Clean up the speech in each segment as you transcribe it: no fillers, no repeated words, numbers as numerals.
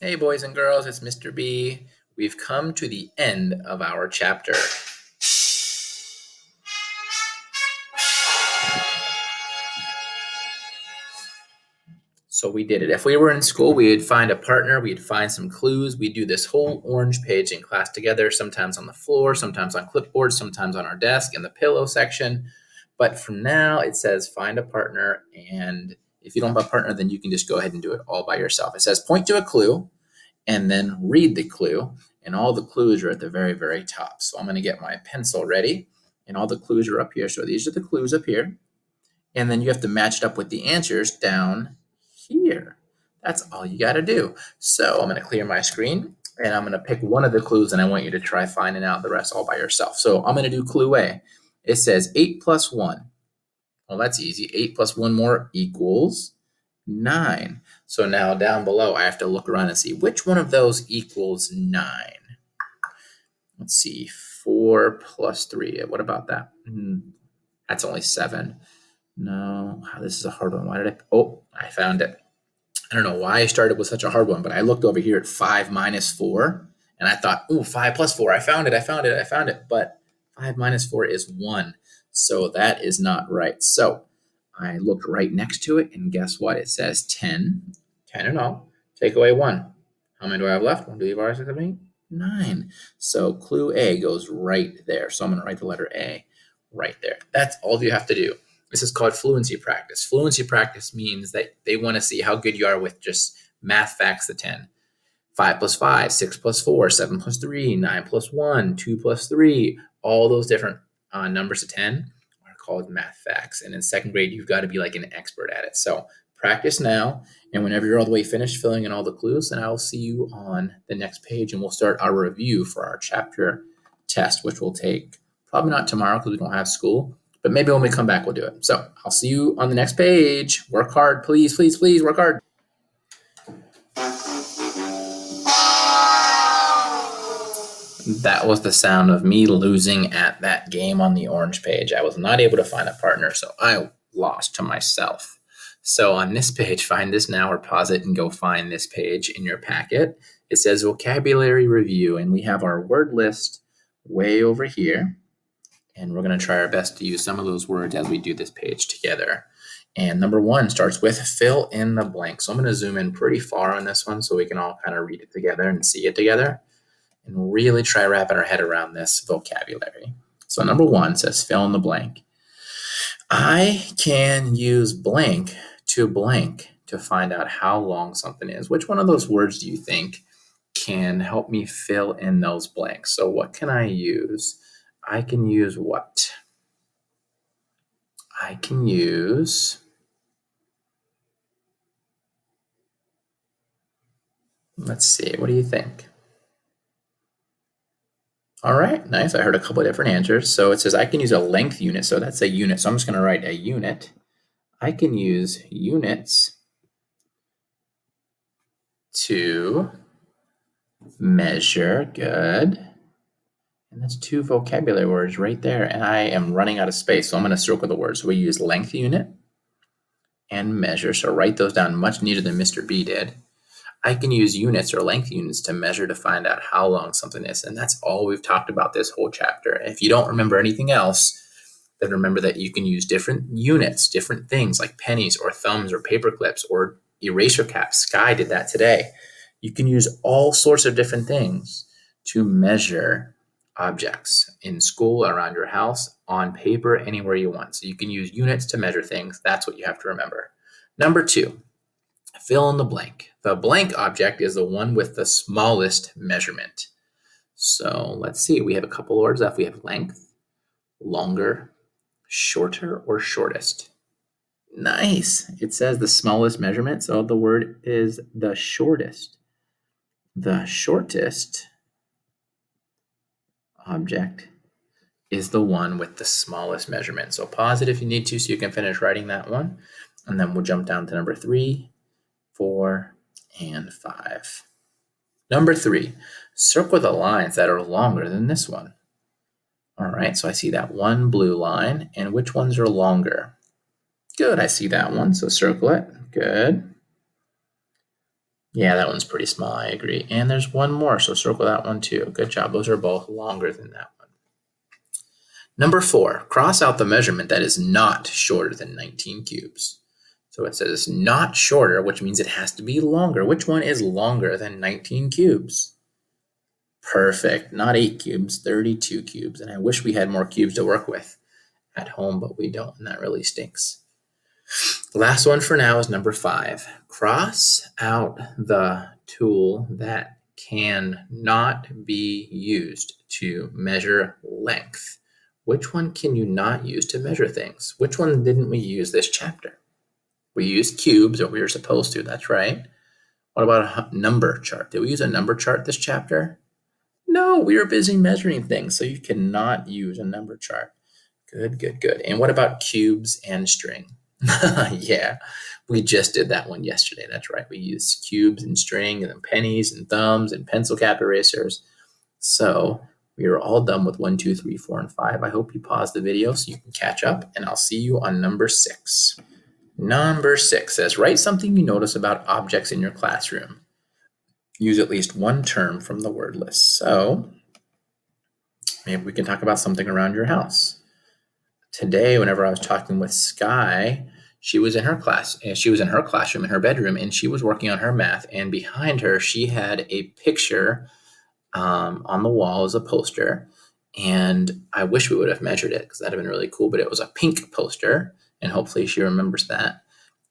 Hey, boys and girls, it's Mr. B. We've come to the end of our chapter. So we did it. If we were in school, we'd find a partner, we'd find some clues, we'd do this whole orange page in class together, sometimes on the floor, sometimes on clipboards, sometimes on our desk in the pillow section. But from now, it says find a partner, and if you don't have a partner, then you can just go ahead and do it all by yourself. It says point to a clue, and then read the clue. And all the clues are at the very, very top. So I'm going to get my pencil ready, and all the clues are up here. So these are the clues up here. And then you have to match it up with the answers down here. That's all you got to do. So I'm going to clear my screen, and I'm going to pick one of the clues, and I want you to try finding out the rest all by yourself. So I'm going to do clue A. It says 8 plus 1. Well, that's easy. 8 plus 1 more equals 9. So now down below, I have to look around and see which one of those equals 9. Let's see, 4 plus 3. What about that? That's only 7. No, this is a hard one. Why did I found it. I don't know why I started with such a hard one, but I looked over here at 5 minus 4, and I thought, 5 plus 4. I found it. But 5 minus 4 is 1. So that is not right. So I looked right next to it, and guess what? It says 10. 10 and all. Take away 1. How many do I have left? 1, 2, 3, 4, 5, 6, 7, 8, 9. So clue A goes right there. So I'm going to write the letter A right there. That's all you have to do. This is called fluency practice. Fluency practice means that they want to see how good you are with just math facts to 10. 5 plus 5, 6 plus 4, 7 plus 3, 9 plus 1, 2 plus 3. All those different numbers to 10 are called math facts. And in second grade, you've got to be like an expert at it. So practice now. And whenever you're all the way finished filling in all the clues, then I'll see you on the next page. And we'll start our review for our chapter test, which will take probably not tomorrow because we don't have school. But maybe when we come back, we'll do it. So I'll see you on the next page. Work hard, please, please, please work hard. That was the sound of me losing at that game on the orange page. I was not able to find a partner, so I lost to myself. So on this page, find this now or pause it and go find this page in your packet. It says vocabulary review, and we have our word list way over here. And we're going to try our best to use some of those words as we do this page together. And number 1 starts with fill in the blank. So I'm going to zoom in pretty far on this one so we can all kind of read it together and see it together and really try wrapping our head around this vocabulary. So number 1 says fill in the blank. I can use blank to find out how long something is. Which one of those words do you think can help me fill in those blanks? So what can I use? I can use what? I can use, let's see, what do you think? All right, nice. I heard a couple of different answers. So it says I can use a length unit. So that's a unit. So I'm just going to write a unit. I can use units to measure. Good. And that's 2 vocabulary words right there. And I am running out of space, so I'm going to circle the words. So we use length unit and measure. So write those down much neater than Mr. B did. I can use units or length units to measure to find out how long something is. And that's all we've talked about this whole chapter. If you don't remember anything else, then remember that you can use different units, different things like pennies or thumbs or paper clips or eraser caps. Sky did that today. You can use all sorts of different things to measure objects in school, around your house, on paper, anywhere you want. So you can use units to measure things. That's what you have to remember. Number 2, fill in the blank. The blank object is the one with the smallest measurement. So let's see. We have a couple words left. We have length, longer, shorter, or shortest. Nice. It says the smallest measurement, so the word is the shortest. The shortest object is the one with the smallest measurement. So pause it if you need to so you can finish writing that one. And then we'll jump down to number 3, 4, and 5. Number 3, circle the lines that are longer than this one. All right, so I see that one blue line. And which ones are longer? Good, I see that one, so circle it. Good. Yeah, that one's pretty small. I agree. And there's one more, so circle that one too. Good job. Those are both longer than that one. Number 4, cross out the measurement that is not shorter than 19 cubes. So it says not shorter, which means it has to be longer. Which one is longer than 19 cubes? Perfect. Not 8 cubes, 32 cubes. And I wish we had more cubes to work with at home, but we don't, and that really stinks. The last one for now is number 5. Cross out the tool that can not be used to measure length. Which one can you not use to measure things? Which one didn't we use this chapter? We used cubes, or we were supposed to, that's right. What about a number chart? Did we use a number chart this chapter? No, we were busy measuring things, so you cannot use a number chart. Good, good, good. And what about cubes and string? Yeah, we just did that one yesterday. That's right. We used cubes and string and then pennies and thumbs and pencil cap erasers. So we are all done with 1, 2, 3, 4, and 5. I hope you pause the video so you can catch up, and I'll see you on number 6. Number 6 says, write something you notice about objects in your classroom. Use at least one term from the word list. So maybe we can talk about something around your house. Today, whenever I was talking with Sky, she was in her class, and she was in her classroom in her bedroom, and she was working on her math. And behind her, she had a picture on the wall as a poster. And I wish we would have measured it because that'd have been really cool. But it was a pink poster, and hopefully she remembers that.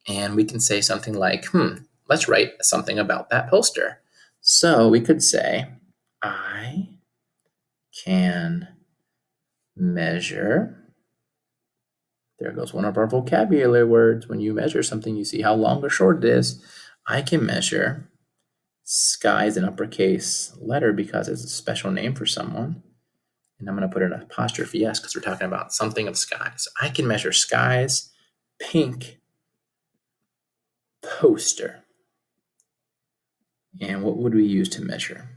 And we can say something like, let's write something about that poster. So we could say, I can measure. There goes one of our vocabulary words. When you measure something, you see how long or short it is. I can measure. Sky is an uppercase letter because it's a special name for someone. And I'm going to put an apostrophe S because we're talking about something of Sky. So I can measure Sky's pink poster. And what would we use to measure?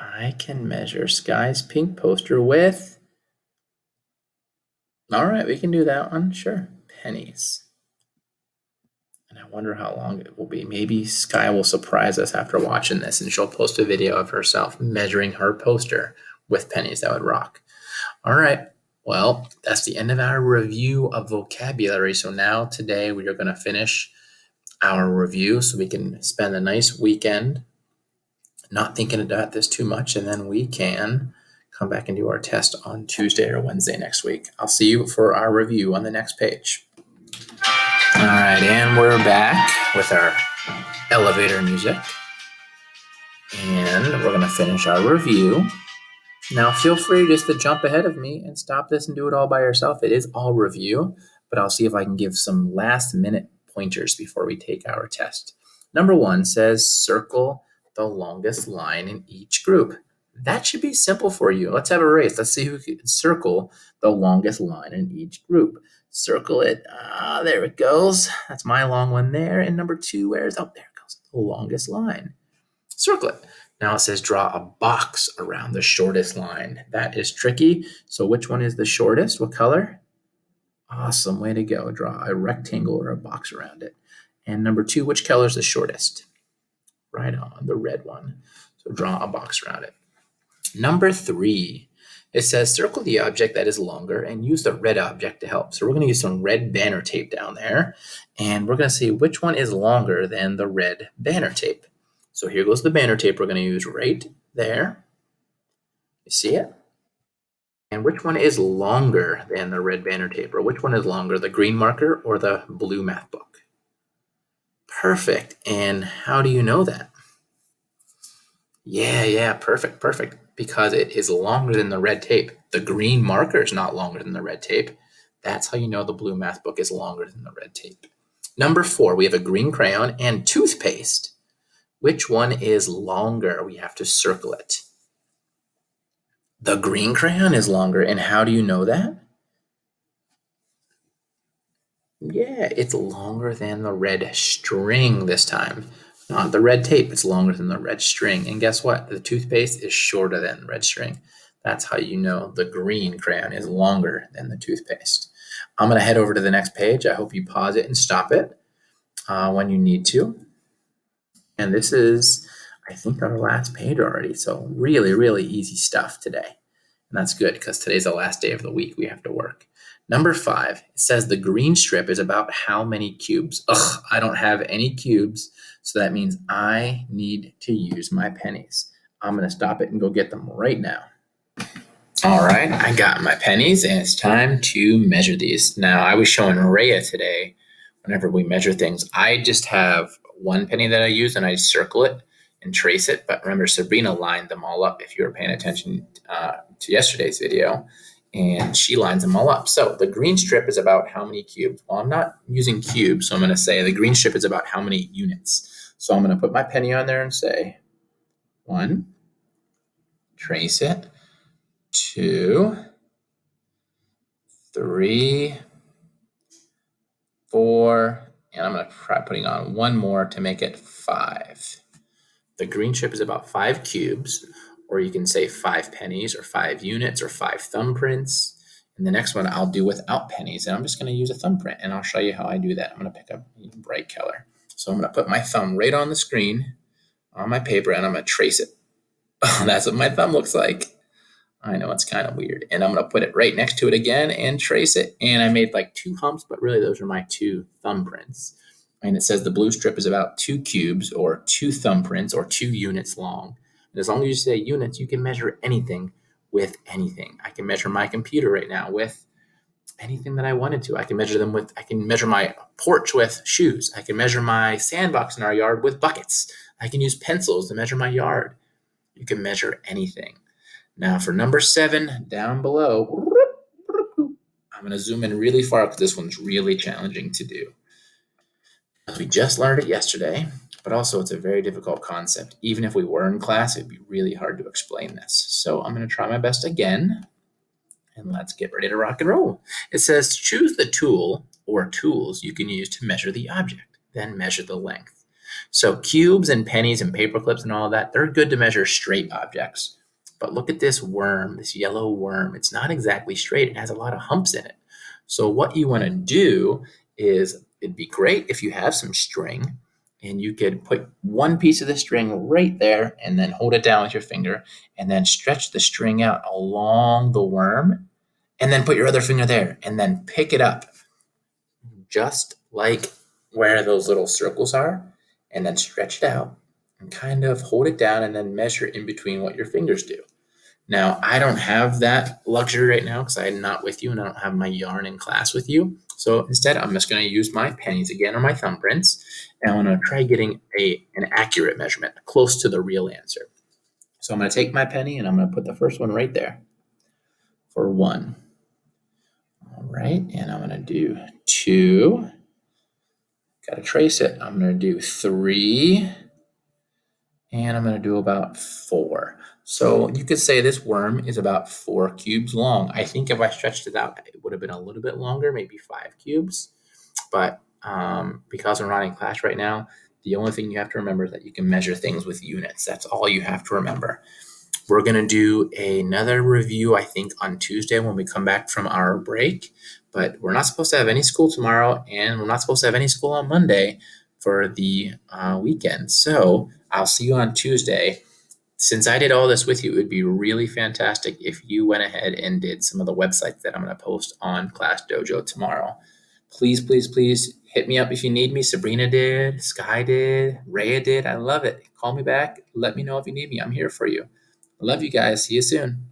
I can measure Sky's pink poster with, all right, we can do that one, sure, pennies. And I wonder how long it will be. Maybe Sky will surprise us after watching this, and she'll post a video of herself measuring her poster with pennies. That would rock. All right, well, that's the end of our review of vocabulary. So now today we are going to finish our review so we can spend a nice weekend not thinking about this too much, and then we can come back and do our test on Tuesday or Wednesday next week. I'll see you for our review on the next page. All right, and we're back with our elevator music, and we're going to finish our review. Now, feel free just to jump ahead of me and stop this and do it all by yourself. It is all review, but I'll see if I can give some last-minute pointers before we take our test. Number 1 says circle the longest line in each group. That should be simple for you. Let's have a race. Let's see who can circle the longest line in each group. Circle it. There it goes. That's my long one there. And number 2, there it goes. The longest line. Circle it. Now it says draw a box around the shortest line. That is tricky. So which one is the shortest? What color? Awesome. Way to go. Draw a rectangle or a box around it. And number 2, which color is the shortest? Right on, the red one. So draw a box around it. Number 3, it says circle the object that is longer and use the red object to help. So we're going to use some red banner tape down there, and we're going to see which one is longer than the red banner tape. So here goes the banner tape we're going to use right there. You see it? And which one is longer than the red banner tape, or which one is longer, the green marker or the blue math book? Perfect. And how do you know that? Yeah, perfect. Because it is longer than the red tape. The green marker is not longer than the red tape. That's how you know the blue math book is longer than the red tape. Number 4, we have a green crayon and toothpaste. Which one is longer? We have to circle it. The green crayon is longer. And how do you know that? Yeah, it's longer than the red string this time. Not the red tape, it's longer than the red string. And guess what? The toothpaste is shorter than the red string. That's how you know the green crayon is longer than the toothpaste. I'm going to head over to the next page. I hope you pause it and stop it. when you need to. And this is, I think, our last page already. So really, really easy stuff today. And that's good because today's the last day of the week we have to work. Number 5, it says the green strip is about how many cubes? Ugh, I don't have any cubes. So that means I need to use my pennies. I'm going to stop it and go get them right now. All right, I got my pennies and it's time to measure these. Now, I was showing Rhea today, whenever we measure things, I just have one penny that I use and I circle it and trace it. But remember, Sabrina lined them all up if you were paying attention to yesterday's video, and she lines them all up. So the green strip is about how many cubes? Well, I'm not using cubes, so I'm going to say the green strip is about how many units. So I'm going to put my penny on there and say 1, trace it, 2, 3, 4, and I'm going to try putting on one more to make it 5. The green strip is about 5 cubes, or you can say 5 pennies or 5 units or 5 thumbprints. And the next one I'll do without pennies, and I'm just going to use a thumbprint, and I'll show you how I do that. I'm going to pick up a bright color. So I'm going to put my thumb right on the screen on my paper, and I'm going to trace it. Oh, that's what my thumb looks like. I know it's kind of weird. And I'm going to put it right next to it again and trace it. And I made like 2 humps, but really those are my 2 thumbprints. And it says the blue strip is about 2 cubes or 2 thumbprints or 2 units long. And as long as you say units, you can measure anything with anything. I can measure my computer right now with anything that I wanted to. I can measure my porch with shoes. I can measure my sandbox in our yard with buckets. I can use pencils to measure my yard. You can measure anything. Now for number 7, down below, I'm going to zoom in really far because this one's really challenging to do. We just learned it yesterday, but also it's a very difficult concept. Even if we were in class, it'd be really hard to explain this. So I'm going to try my best again, and let's get ready to rock and roll. It says choose the tool or tools you can use to measure the object, then measure the length. So cubes and pennies and paper clips and all of that, they're good to measure straight objects. But look at this worm, this yellow worm. It's not exactly straight. It has a lot of humps in it. So what you want to do is, it'd be great if you have some string and you could put one piece of the string right there and then hold it down with your finger and then stretch the string out along the worm and then put your other finger there and then pick it up just like where those little circles are and then stretch it out and kind of hold it down and then measure in between what your fingers do. Now, I don't have that luxury right now because I'm not with you and I don't have my yarn in class with you. So instead, I'm just going to use my pennies again or my thumbprints, and I'm going to try getting an accurate measurement close to the real answer. So I'm going to take my penny and I'm going to put the first one right there for 1. All right, and I'm going to do 2. Got to trace it. I'm going to do 3. And I'm going to do about 4. So you could say this worm is about 4 cubes long. I think if I stretched it out, it would have been a little bit longer, maybe 5 cubes. But because we're not in class right now, the only thing you have to remember is that you can measure things with units. That's all you have to remember. We're going to do another review, I think, on Tuesday when we come back from our break. But we're not supposed to have any school tomorrow, and we're not supposed to have any school on Monday for the weekend. So I'll see you on Tuesday. Since I did all this with you, it would be really fantastic if you went ahead and did some of the websites that I'm going to post on Class Dojo tomorrow. Please, please, please hit me up if you need me. Sabrina did, Sky did, Rhea did. I love it. Call me back. Let me know if you need me. I'm here for you. I love you guys. See you soon.